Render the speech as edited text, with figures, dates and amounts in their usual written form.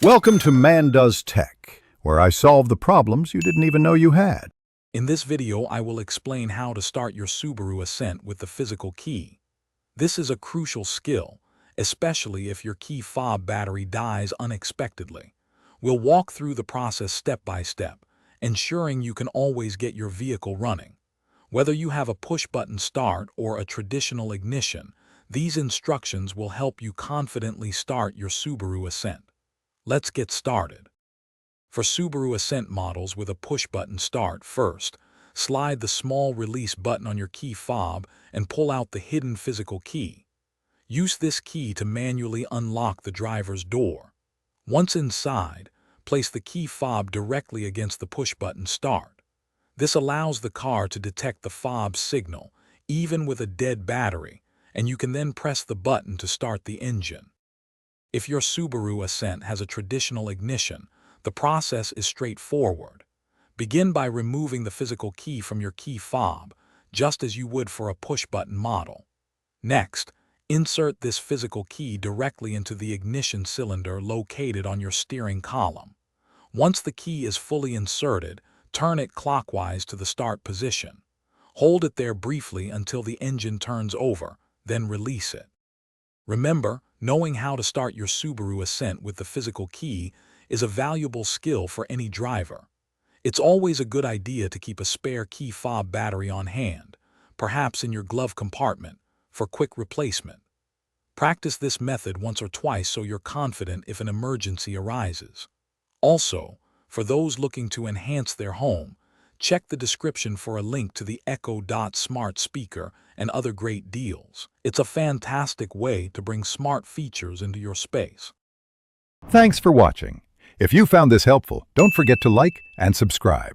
Welcome to Man Does Tech, where I solve the problems you didn't even know you had. In this video, I will explain how to start your Subaru Ascent with the physical key. This is a crucial skill, especially if your key fob battery dies unexpectedly. We'll walk through the process step by step, ensuring you can always get your vehicle running. Whether you have a push-button start or a traditional ignition, these instructions will help you confidently start your Subaru Ascent. Let's get started. For Subaru Ascent models with a push-button start, first, slide the small release button on your key fob and pull out the hidden physical key. Use this key to manually unlock the driver's door. Once inside, place the key fob directly against the push-button start. This allows the car to detect the fob signal, even with a dead battery, and you can then press the button to start the engine. If your Subaru Ascent has a traditional ignition, the process is straightforward. Begin by removing the physical key from your key fob, just as you would for a push-button model. Next, insert this physical key directly into the ignition cylinder located on your steering column. Once the key is fully inserted, turn it clockwise to the start position. Hold it there briefly until the engine turns over, then release it. Remember, knowing how to start your Subaru Ascent with the physical key is a valuable skill for any driver. It's always a good idea to keep a spare key fob battery on hand, perhaps in your glove compartment, for quick replacement. Practice this method once or twice so you're confident if an emergency arises. Also, for those looking to enhance their home, check the description for a link to the Echo Dot smart speaker and other great deals. It's a fantastic way to bring smart features into your space. Thanks for watching. If you found this helpful, don't forget to like and subscribe.